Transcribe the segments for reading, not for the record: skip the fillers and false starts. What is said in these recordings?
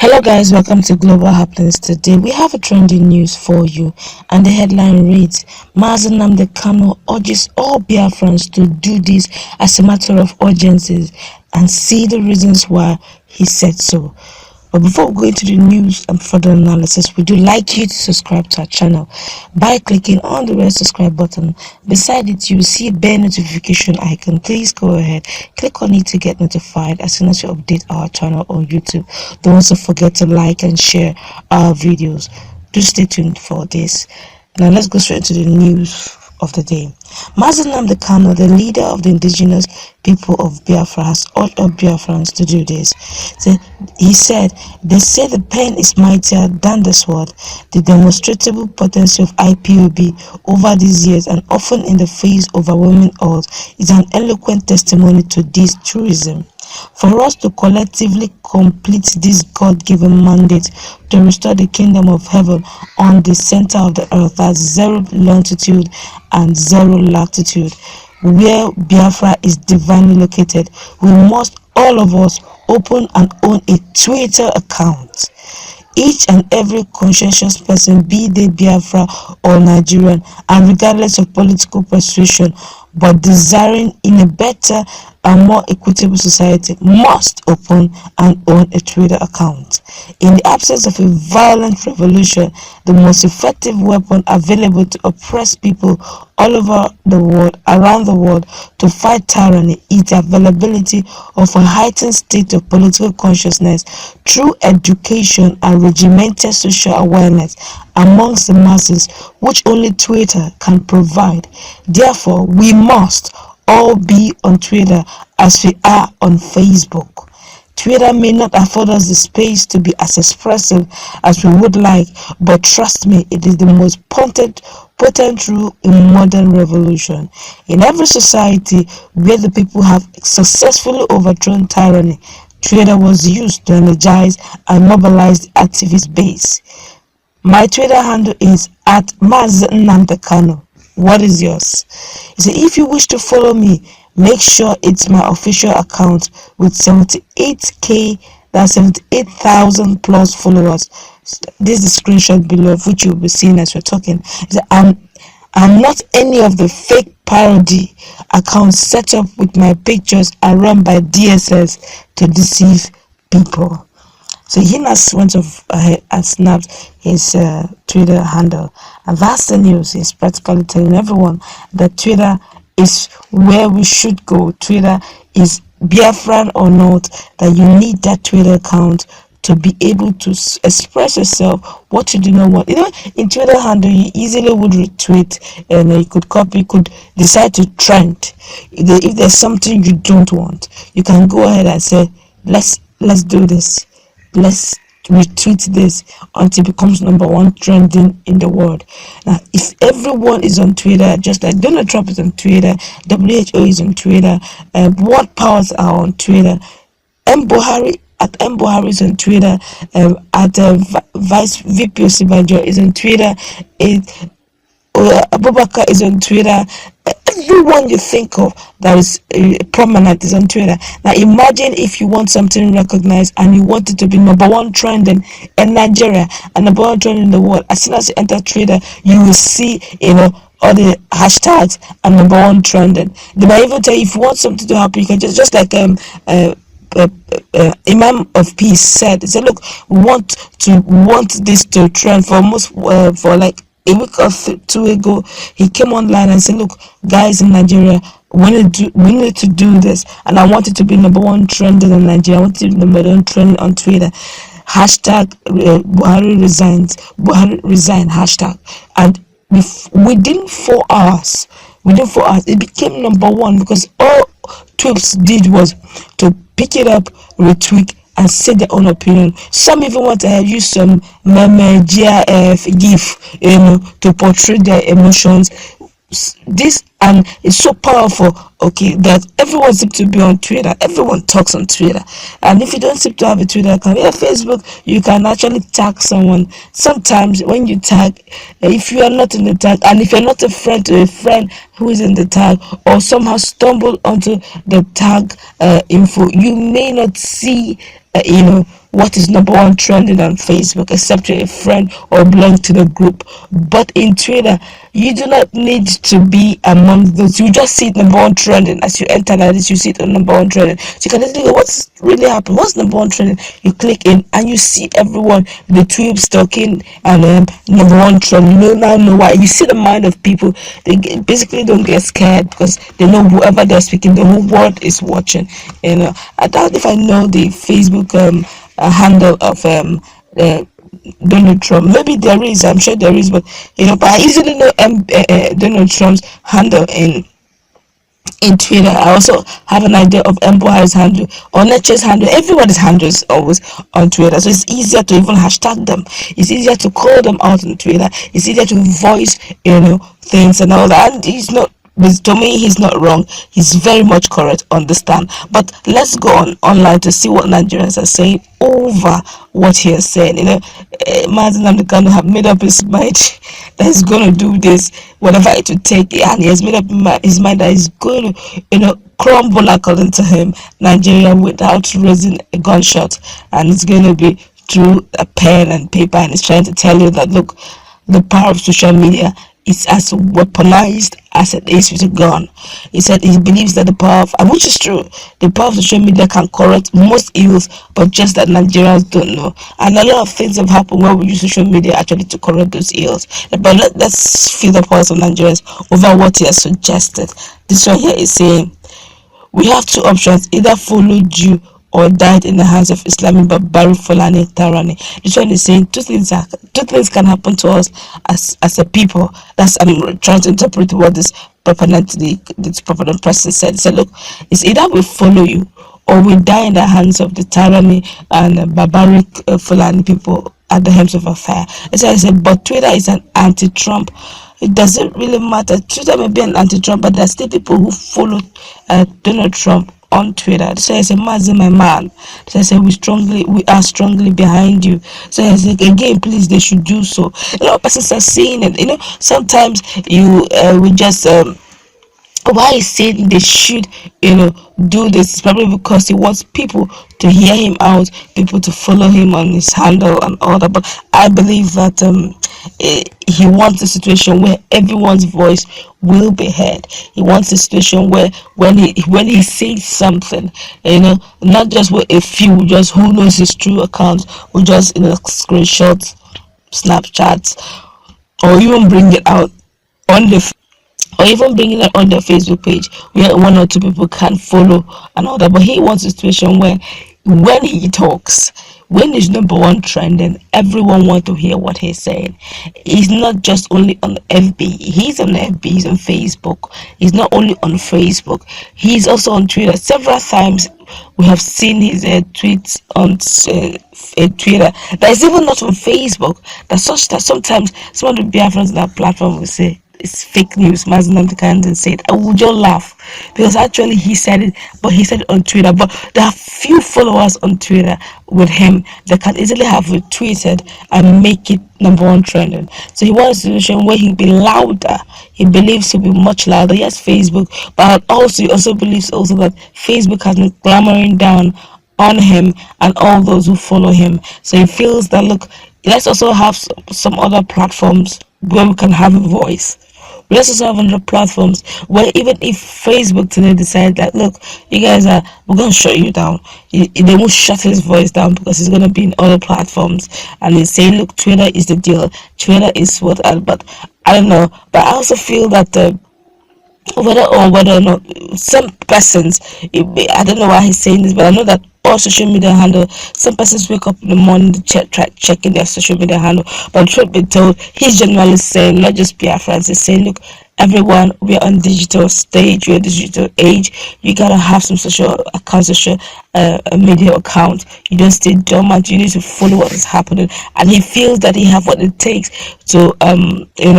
Hello guys, welcome to Global Happenings. Today we have a trending news for you, and the headline reads: Nnamdi Kanu urges all Biafrans to do this as a matter of urgency and see the reasons why he said so. But before we go into the news and further analysis, we do like you to subscribe to our channel by clicking on the red subscribe button. Beside it, you will see a bell notification icon. Please go ahead, click on it to get notified as soon as we update our channel on YouTube. Don't also forget to like and share our videos. Do stay tuned for this. Now let's go straight to the news of the day. Nnamdi Kanu, the leader of the indigenous people of Biafra, has urged all Biafrans to do this. He said, "They say the pen is mightier than the sword. The demonstrable potency of IPOB over these years, and often in the face of overwhelming odds, is an eloquent testimony to this truism. For us to collectively complete this God-given mandate to restore the kingdom of heaven on the center of the earth at zero longitude and zero latitude, where Biafra is divinely located, we must, all of us, open and own a Twitter account. Each and every conscientious person, be they Biafra or Nigerian, and regardless of political persuasion, but desiring in a better and more equitable society, must open and own a Twitter account. In the absence of a violent revolution, the most effective weapon available to oppress people all over the world, around the world, to fight tyranny is the availability of a heightened state of political consciousness through education and regimented social awareness amongst the masses, which only Twitter can provide. Therefore, we must all be on Twitter as we are on Facebook. Twitter may not afford us the space to be as expressive as we would like, but trust me, it is the most potent rule in modern revolution. In every society where the people have successfully overthrown tyranny, Twitter was used to energize and mobilize the activist base. My Twitter handle is @Nnamdi Kanu. What is yours? He said, if you wish to follow me, make sure it's my official account with 78k, that's 78,000 plus followers. This is the screenshot below of which you'll be seeing as we're talking. He said, I'm not any of the fake parody accounts set up with my pictures and run by DSS to deceive people. So he has went ahead and snapped his Twitter handle, and that's the news. He's practically telling everyone that Twitter is where we should go. Twitter is, Biafran or not, that you need that Twitter account to be able to express yourself, what you do not want. You know, in Twitter handle, you easily would retweet, and you could copy, you could decide to trend. If there's something you don't want, you can go ahead and say, let's do this. Let's retweet this until it becomes #1 trending in the world. Now, if everyone is on Twitter, just like Donald Trump is on Twitter, WHO is on Twitter, world powers are on Twitter, Buhari is on Twitter, Vice VP Osinbajo is on Twitter, Abubakar is on Twitter. Everyone you think of that is prominent is on Twitter. Now imagine if you want something recognized and you want it to be #1 trending in Nigeria and #1 trending in the world. As soon as you enter Twitter, you will see, all the hashtags and #1 trending. They might even tell you, if you want something to happen, you can just like Imam of Peace said. He said, look, we want this to trend for almost for like a week or two ago. He came online and said, look guys, in Nigeria, we need to do this, and I want it to be #1 trending in Nigeria. I want it to be #1 trending on Twitter. Hashtag Buhari resign hashtag. And within 4 hours, it became #1, because all tweets did was to pick it up, retweet, and say their own opinion. Some even want to use some meme, GIF, GIF, to portray their emotions. This, and it's so powerful, okay, that everyone seems to be on Twitter. Everyone talks on Twitter. And if you don't seem to have a Twitter account, Facebook, you can actually tag someone. Sometimes when you tag, if you are not in the tag, and if you're not a friend to a friend who is in the tag, or somehow stumble onto the tag info, you may not see what is number one trending on Facebook, except you're a friend or belong to the group. But in Twitter, you do not need to be among those. You just see it number one trending. As you enter like this, you see it on number one trending. So you can easily go, what's really happened? What's number one trending? You click in and you see everyone, the tweets talking, and number one trending. You now know why. You see the mind of people. Basically don't get scared because they know whoever they're speaking, the whole world is watching. I doubt if I know the Facebook handle of uh, Donald Trump. Maybe there is, I'm sure there is, but but I easily know Donald Trump's handle in Twitter. I also have an idea of Buhari's handle or Neche's handle. Everybody's handle is always on Twitter, so it's easier to even hashtag them. It's easier to call them out on Twitter. It's easier to voice, things and all that. And he's not. To me, he's not wrong. He's very much correct. Understand? But let's go online to see what Nigerians are saying over what he is saying. Nnamdi Kanu have made up his mind that he's going to do this, whatever it would take, and he has made up his mind that he's going to, crumble, according to him, Nigeria without raising a gunshot, and it's going to be through a pen and paper, and he's trying to tell you that, look, the power of social media is as weaponized as it is with a gun. He said he believes that the power of, and which is true, the power of social media can correct most ills, but just that Nigerians don't know. And a lot of things have happened where we use social media actually to correct those ills. But let's feel the pulse of Nigerians over what he has suggested. This one here is saying, we have two options: either followed you or died in the hands of Islamic barbaric Fulani tyranny. This one is saying two things can happen to us as a people. That's, I'm trying to interpret what this proponent, this proponent person said. He said, look, it's either we follow you or we die in the hands of the tyranny and barbaric Fulani people at the helms of a fire. So I said, but Twitter is an anti-Trump. It doesn't really matter. Twitter may be an anti-Trump, but there are still people who follow Donald Trump on Twitter. So I said, Mazi, my man. So I said, we are strongly behind you. So I said, again, please, they should do so. Persons are saying it. Sometimes we just why he's saying they should do this is probably because he wants people to hear him out, people to follow him on his handle and all that. But I believe that he wants a situation where everyone's voice will be heard. He wants a situation where when he says something, not just with a few, just who knows his true account, who just screenshots, Snapchats, or even bring it out on the, or even bringing it on their Facebook page where one or two people can follow and all that. But he wants a situation where when he talks, when he's number one trending, everyone wants to hear what he's saying. He's not just only on FB. He's on FB, he's on Facebook. He's not only on Facebook, he's also on Twitter. Several times we have seen his tweets on Twitter that is even not on Facebook. That sometimes some of the Biafrans on that platform will say it's fake news. Nnamdi Kanu said, I would just laugh because actually he said it, but he said it on Twitter. But there are few followers on Twitter with him that can easily have retweeted and make it number one trending. So he wants a solution where he'll be louder. He believes he'll be much louder. Yes, Facebook, but he also believes also that Facebook has been clamoring down on him and all those who follow him. So he feels that, look, let's also have some other platforms where we can have a voice. Let's also have other platforms where even if Facebook today decide that, look, you guys we're going to shut you down, they won't shut his voice down because it's going to be in other platforms. And they say, look, Twitter is the deal. Twitter is what, but I don't know. But I also feel that whether or not some persons, I don't know why he's saying this, but I know that all social media handle, some persons wake up in the morning to try checking their social media handle, but truth be told, he's generally saying, not just Biafrans, he's saying, look, everyone, we're on digital stage, we're digital age, you gotta have some social account, social media account. You don't stay dormant, you need to follow what is happening. And he feels that he have what it takes to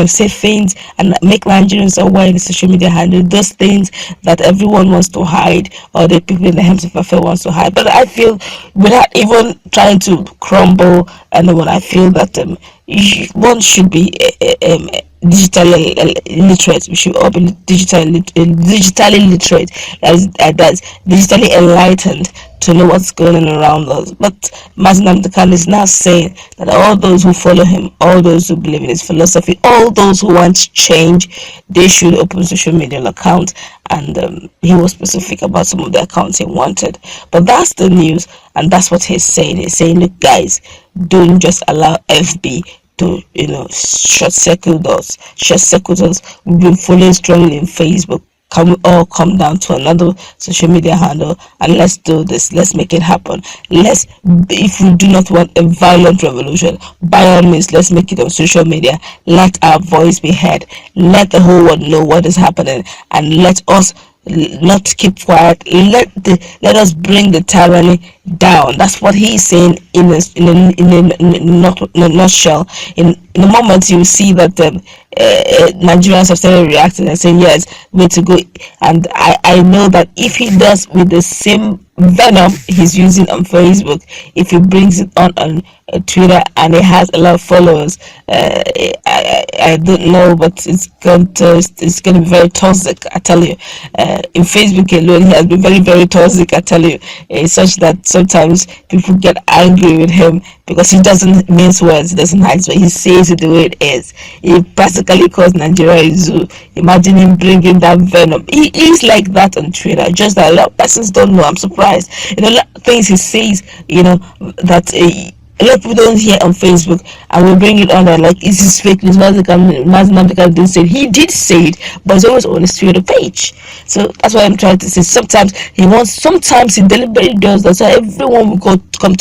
say things and make Nigerians aware in the social media handle, those things that everyone wants to hide, or the people in the hands of affair wants to hide. But I feel, without even trying to crumble anyone, I feel that one should be digitally literate. We should all be digitally literate. That's digitally enlightened to know what's going on around us. But Mazi Nnamdi Kanu is now saying that all those who follow him, all those who believe in his philosophy, all those who want change, they should open social media accounts. And he was specific about some of the accounts he wanted. But that's the news, and that's what he's saying. He's saying, look, guys, don't just allow FB to short circuit us. We've been following strongly in Facebook. Can we all come down to another social media handle and let's do this? Let's make it happen. Let's, if we do not want a violent revolution, by all means, let's make it on social media. Let our voice be heard. Let the whole world know what is happening, and let us not keep quiet. Let us bring the tyranny down. That's what he's saying in a nutshell. In a moment, you see that Nigerians have started reacting and saying, yes, we need to go. And I know that if he does with the same venom he's using on Facebook, if he brings it on Twitter and he has a lot of followers, I don't know, but it's going to be very toxic, I tell you. In Facebook alone, he has been very, very toxic, I tell you. It's such that sometimes people get angry with him because he doesn't mince words, he doesn't hide, but he says it the way it is. He practically calls Nigeria a zoo. Imagine him bringing that venom. He is like that on Twitter, just that a lot of persons don't know. I'm surprised. A lot of things he says, that a lot of people don't hear on Facebook, and we bring it on there like this is fake news. Mazi Nnamdi Kanu didn't say it. He did say it, but it's always on his Twitter page. So that's why I'm trying to say. Sometimes he deliberately does that, so everyone will come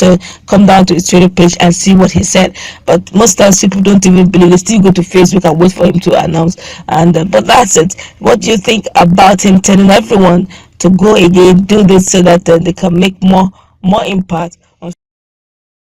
down to his Twitter page and see what he said. But most times people don't even believe. They still go to Facebook and wait for him to announce. And but that's it. What do you think about him telling everyone to go again, do this so that they can make more impact